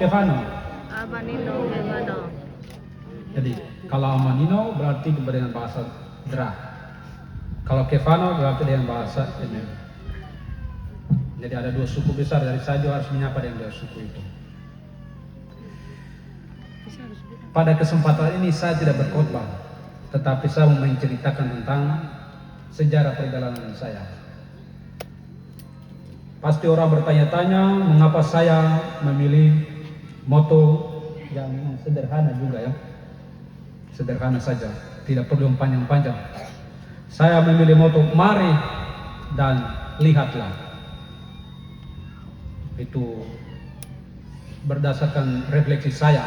Kefano. Amanino Kefano. Jadi kalau Amanino berarti itu dengan bahasa Dra. Kalau Kefano berarti dengan bahasa Emem. Jadi ada dua suku besar, dari saya juga harus menyapa dengan dua suku itu. Pada kesempatan ini saya tidak berkhotbah, tetapi saya mau menceritakan tentang sejarah perjalanan saya. Pasti orang bertanya-tanya mengapa saya memilih moto yang sederhana juga ya. Sederhana saja, tidak perlu yang panjang-panjang. Saya memilih moto mari dan lihatlah. Itu berdasarkan refleksi saya.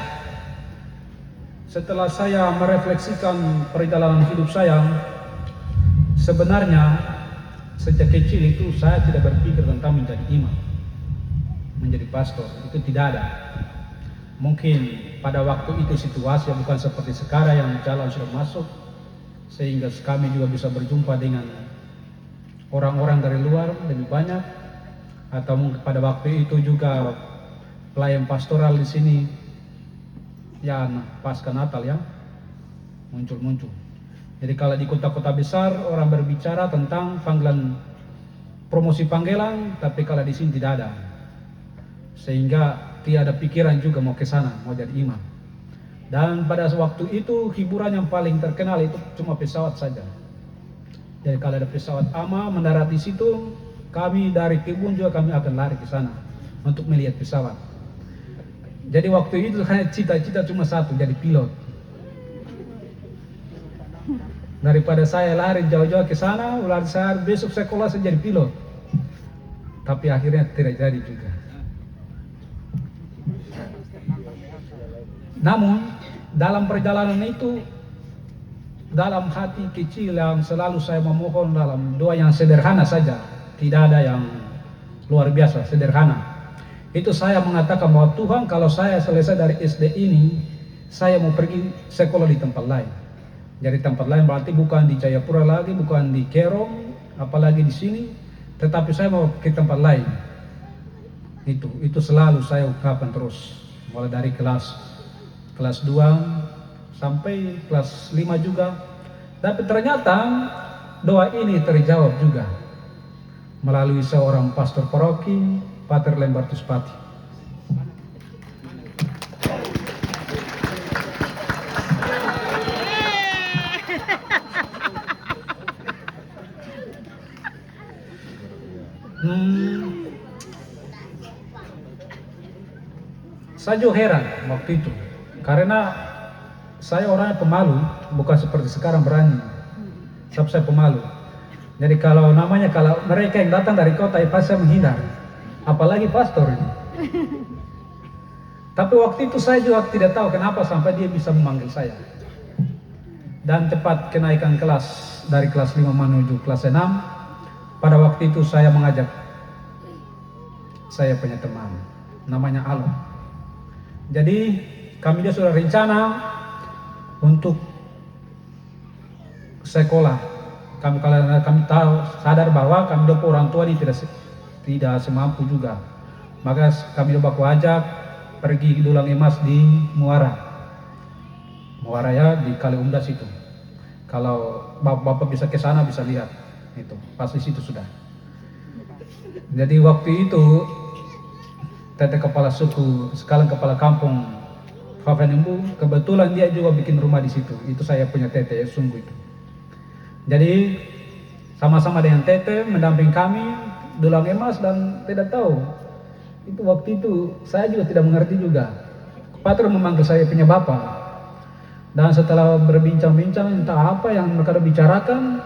Setelah saya merefleksikan perjalanan hidup saya, sebenarnya sejak kecil itu saya tidak berpikir tentang menjadi imam, menjadi pastor, itu tidak ada. Mungkin pada waktu itu situasi bukan seperti sekarang yang jalan sudah masuk, sehingga kami juga bisa berjumpa dengan orang-orang dari luar lebih banyak. Atau mungkin pada waktu itu juga pelayan pastoral di sini yang pasca Natal ya muncul. Jadi kalau di kota-kota besar orang berbicara tentang panggilan promosi panggilan, tapi kalau di sini tidak ada, sehingga tidak ada pikiran juga mau ke sana mau jadi imam. Dan pada waktu itu hiburan yang paling terkenal itu cuma pesawat saja. Jadi kalau ada pesawat ama mendarat di situ, kami dari kebun juga kami akan lari ke sana untuk melihat pesawat. Jadi waktu itu hanya cita-cita cuma satu, jadi pilot. Daripada saya lari jauh-jauh ke sana, ulang saya besok sekolah saya jadi pilot. Tapi akhirnya tidak jadi juga. Namun dalam perjalanan itu, dalam hati kecil yang selalu saya memohon dalam doa yang sederhana saja, tidak ada yang luar biasa, sederhana. Itu saya mengatakan bahwa Tuhan, kalau saya selesai dari SD ini, saya mau pergi sekolah di tempat lain. Jadi tempat lain berarti bukan di Jayapura lagi, bukan di Kerong, apalagi di sini, tetapi saya mau ke tempat lain. Itu selalu saya ungkapkan terus, mulai dari kelas 2 sampai kelas 5 juga. Tapi ternyata doa ini terjawab juga melalui seorang pastor paroki, Pater Lembartus Pati. Saya juga heran waktu itu, karena saya orangnya pemalu, bukan seperti sekarang berani. Sebab saya pemalu. Jadi kalau mereka yang datang dari kota, pasti saya menghindar. Apalagi pastor ini. Tapi waktu itu saya juga tidak tahu kenapa sampai dia bisa memanggil saya. Dan cepat kenaikan kelas dari kelas 5 menuju kelas 6. Pada waktu itu saya mengajak saya punya teman, namanya Alo. Jadi kami dia sudah rencana untuk sekolah. Kami tahu sadar bahwa kami dua orang tua ini tidak semampu juga. Maka kami coba ajak pergi dulang emas di Muara. Muara ya di Kaliumdas itu. Kalau bapak bisa ke sana bisa lihat itu, pasti situ sudah. Jadi waktu itu tete kepala suku sekalian kepala kampung Favenimbu, kebetulan dia juga bikin rumah di situ. Itu saya punya tete ya, sungguh itu. Jadi sama-sama dengan tete mendamping kami dulang emas, dan tidak tahu itu waktu itu saya juga tidak mengerti juga. Pater memanggil saya punya bapak, dan setelah berbincang-bincang entah apa yang mereka bicarakan,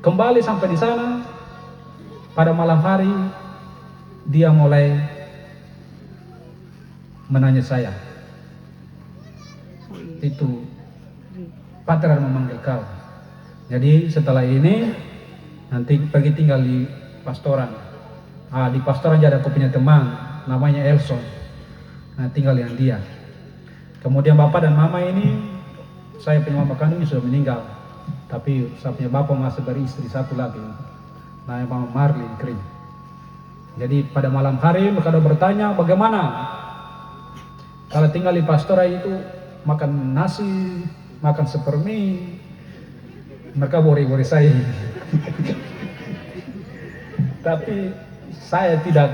kembali sampai di sana pada malam hari dia mulai menanya saya, itu Pater memanggil kau. Jadi setelah ini nanti pergi tinggal di pastoran. Di pastoran ada aku punya teman namanya Elson. Nah tinggal dengan dia. Kemudian bapak dan mama ini, saya punya mama kandung sudah meninggal, tapi saya punya bapak masih beristri satu lagi, namanya Mama Marlin Krim. Jadi pada malam hari mereka bertanya bagaimana kalau tinggal di pastoral itu makan nasi, makan sepermi, mereka bori-bori saya. Tapi saya tidak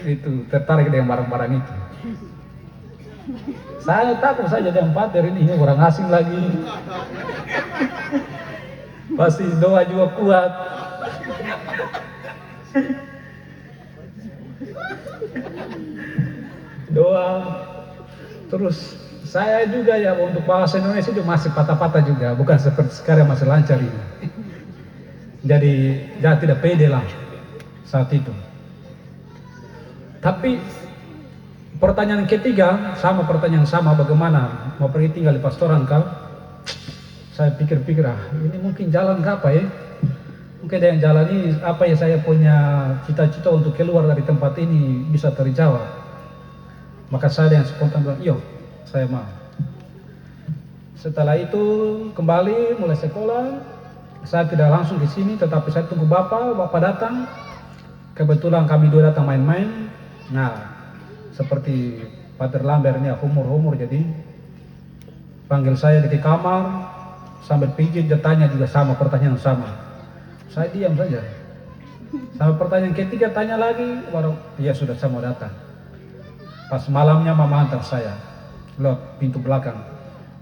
itu tertarik dengan barang-barang itu. Saya takut saja dengan pater ini orang asing lagi. Pasti doa juga kuat. Doa. Terus saya juga ya untuk bahasa Indonesia juga masih patah-patah juga, bukan seperti sekarang masih lancar ini. Jadi ya tidak pede lah saat itu. Tapi pertanyaan ketiga, sama pertanyaan sama, bagaimana mau pergi tinggal di pastoran kau? Saya pikir-pikir, ini mungkin jalan ke apa ya? Mungkin yang jalan ini apa ya, saya punya cita-cita untuk keluar dari tempat ini bisa terjawab. Maka saya yang spontan bilang, iya, saya mau. Setelah itu kembali mulai sekolah, saya tidak langsung ke sini, tetapi saya tunggu bapak datang. Kebetulan kami dua datang main-main. Nah, seperti Pater Lambert ini humor-humor, jadi panggil saya di kamar sambil pijit, dia tanya juga sama pertanyaan sama. Saya diam saja. Sampai pertanyaan ketiga tanya lagi, baru ya sudah saya mau datang. Pas malamnya mama antar saya lewat pintu belakang.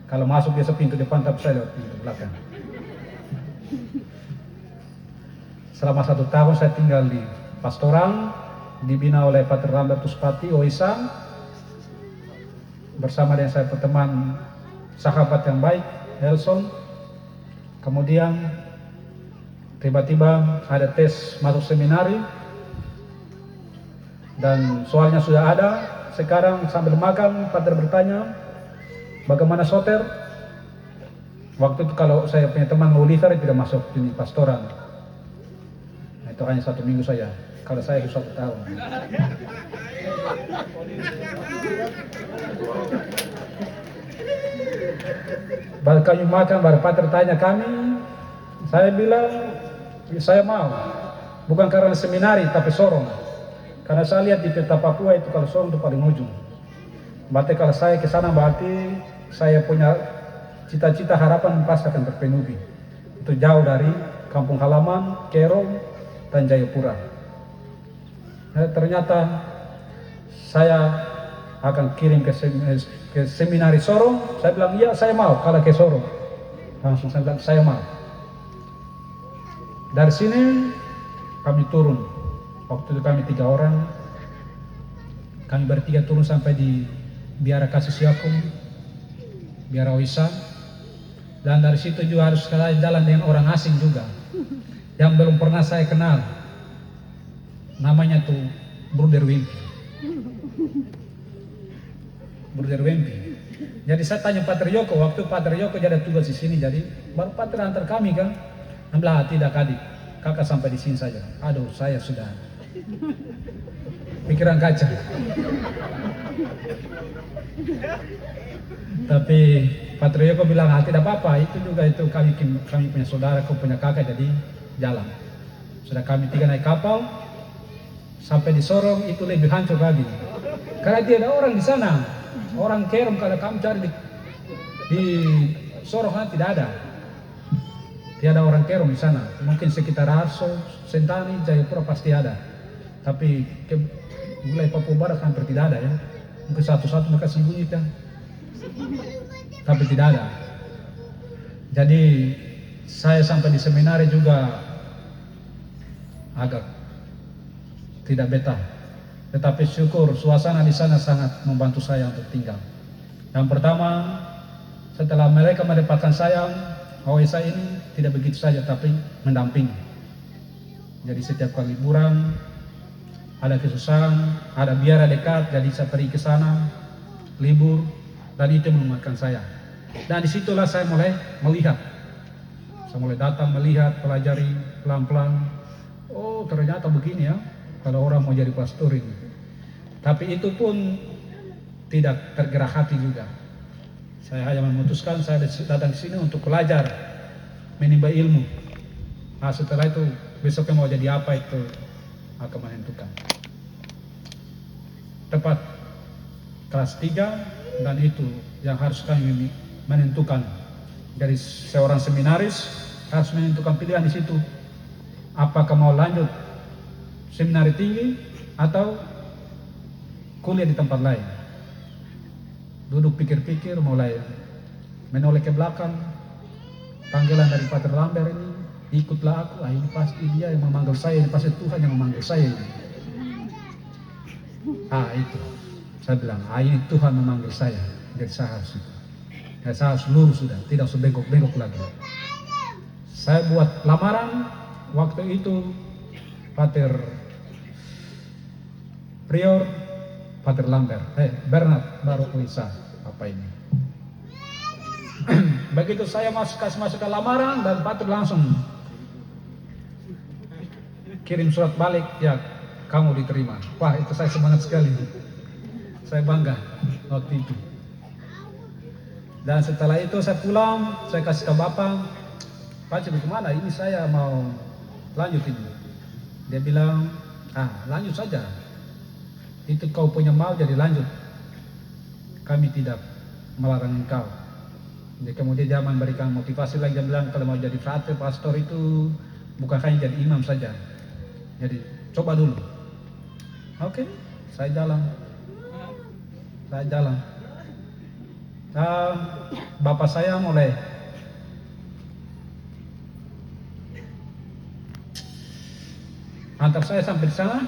Kalau masuk biasa pintu depan, tapi saya lewat pintu belakang. Selama 1 tahun saya tinggal di pastoral, dibina oleh Pater Lambert Tuspati Oisa, bersama dengan saya teman sahabat yang baik, Elson. Kemudian tiba-tiba ada tes masuk seminari, dan soalnya sudah ada. Sekarang sambil makan, Pater bertanya, bagaimana soter? Waktu itu kalau saya punya teman Oliver tidak masuk di pastoral. Nah, itu hanya 1 minggu saja. Kalau saya itu 1 tahun. Baru kami makan, baru Pater tanya kami. Saya bilang, saya mau. Bukan karena seminari, tapi Sorong. Karena saya lihat di peta Papua itu kalau Sorong itu paling ujung. Berarti kalau saya ke sana berarti saya punya cita-cita, harapan pasti akan terpenuhi. Itu jauh dari kampung halaman, Kerong, dan Jayapura. Nah, ternyata saya akan kirim ke seminari Sorong. Saya bilang, iya saya mau kalau ke Sorong. Langsung saya bilang, saya mau. Dari sini kami turun. Waktu itu kami 3 orang. Kami bertiga turun sampai di Biara Kasih Siakung, Biara Oisa. Dan dari situ juga harus jalan dengan orang asing juga, yang belum pernah saya kenal. Namanya tuh Bruder Wimpi. Bruder Wimpi. Jadi saya tanya Pater Yoko, waktu Pater Yoko jadi tugas di sini, jadi baru Pater antar kami kan. Ambil tidak adik, kakak sampai di sini saja. Aduh, saya sudah pikiran kaca. Tapi Pater Yoko bilang, tidak apa-apa, itu juga itu kami punya saudara, kau punya kakak, jadi jalan. Sudah kami 3 naik kapal sampai di Sorong, itu lebih hancur lagi. Karena tidak ada orang di sana. Orang Kerong kalau kami cari di Sorong tidak ada. Tidak ada orang Kerong di sana. Mungkin sekitar Arso, Sentani, Jayapura pasti ada. Tapi ke wilayah Papua Barat hampir tidak ada ya. Mungkin satu-satu mereka sembunyikan. Tapi tidak ada. Jadi saya sampai di seminari juga agak tidak betah. Tetapi syukur suasana di sana sangat membantu saya untuk tinggal. Yang pertama, setelah mereka mendapatkan saya, OSA ini tidak begitu saja tapi mendampingi. Jadi setiap kali liburan ada kesusahan, ada biara dekat, jadi saya pergi ke sana libur, dan itu menguatkan saya. Dan disitulah saya mulai melihat, saya mulai datang melihat, pelajari pelan-pelan. Oh ternyata begini ya, kalau orang mau jadi pastor ini. Tapi itu pun tidak tergerak hati juga. Saya hanya memutuskan saya datang ke sini untuk belajar, menimba ilmu. Nah setelah itu besoknya mau jadi apa itu akan menentukan. Tepat kelas 3 dan itu yang harus kami menentukan. Dari seorang seminaris harus menentukan pilihan di situ. Apakah mau lanjut seminari tinggi atau kuliah di tempat lain. Duduk pikir-pikir, mulai menoleh ke belakang. Panggilan dari Pater Lambert ini, ikutlah aku. Ini pasti dia yang memanggil saya, ini pasti Tuhan yang memanggil saya ini. Itu saya bilang, ini Tuhan memanggil saya. Jadi saya harus itu. Saya harus lurus sudah, tidak usah bengkok-bengkok lagi. Saya buat lamaran. Waktu itu Pater Prior, Pater Lambert, Bernard baru kuisa apa ini. Begitu saya kasih masuk ke lamaran dan Pater langsung kirim surat balik, ya kamu diterima. Wah, itu saya semangat sekali. Saya bangga waktu itu. Dan setelah itu saya pulang, saya kasih ke Bapak, Pak bagaimana ini saya mau lanjut ini. Dia bilang, lanjut saja. Itu kau punya mau jadi lanjut. Kami tidak melarang engkau. Jadi kemudian dia memberikan motivasi lagi, dia bilang kalau mau jadi frater, pastor itu bukan hanya jadi imam saja. Jadi coba dulu. Oke, saya jalan. Bapak saya mulai antar saya sampai di sana.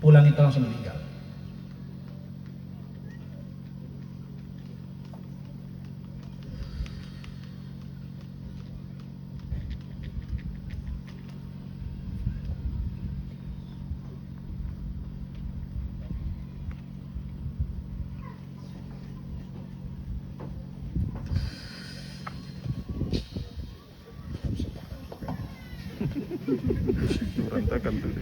Pulang itu langsung meninggal. Berantakan tuh.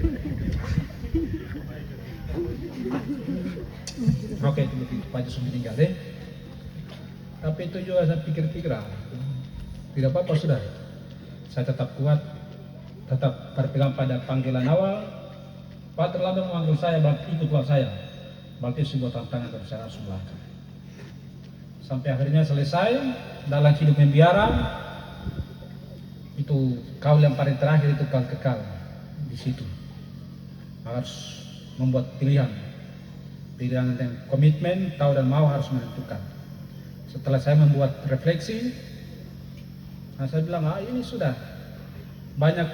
Oke, itu Pak Yesus meninggal deh. Tapi itu juga saya pikir-pikir, tidak apa-apa sudah. Saya tetap kuat, tetap berpegang pada panggilan awal. Pater Lambert memanggil saya, berarti ikutlah saya. Berarti sebuah tantangan yang saya harus melakukan. Sampai akhirnya selesai dalam hidup membiara. Itu kaul yang paling terakhir itu kaul kekal di situ. Harus membuat pilihan yang komitmen, tahu dan mau harus menentukan. Setelah saya membuat refleksi, saya bilang, ini sudah banyak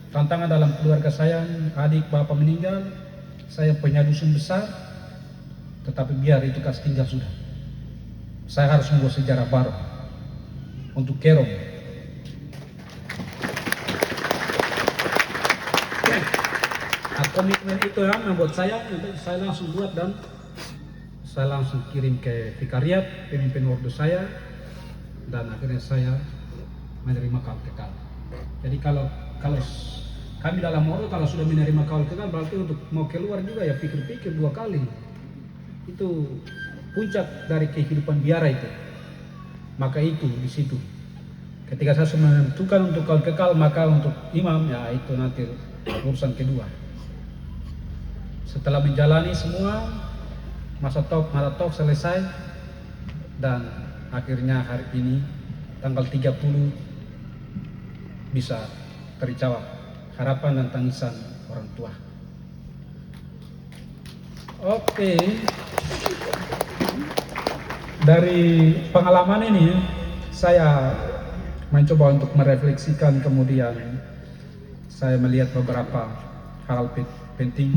tantangan dalam keluarga saya, adik bapak meninggal, saya punya dusun besar, tetapi biar itu kas tinggal sudah. Saya harus membuat sejarah baru untuk Kerong. Komitmen itu yang membuat saya langsung buat dan saya langsung kirim ke vikariat pemimpin ordo saya dan akhirnya saya menerima kaul kekal. Jadi kalau kami dalam ordo kalau sudah menerima kaul kekal berarti untuk mau keluar juga ya pikir-pikir 2 kali. Itu puncak dari kehidupan biara itu. Maka itu di situ. Ketika saya sudah menentukan untuk kaul kekal, maka untuk imam ya itu nanti urusan kedua. Setelah menjalani semua masa talk selesai dan akhirnya hari ini tanggal 30 bisa terjawab harapan dan tangisan orang tua. Oke. Dari pengalaman ini saya mencoba untuk merefleksikan, kemudian saya melihat beberapa hal penting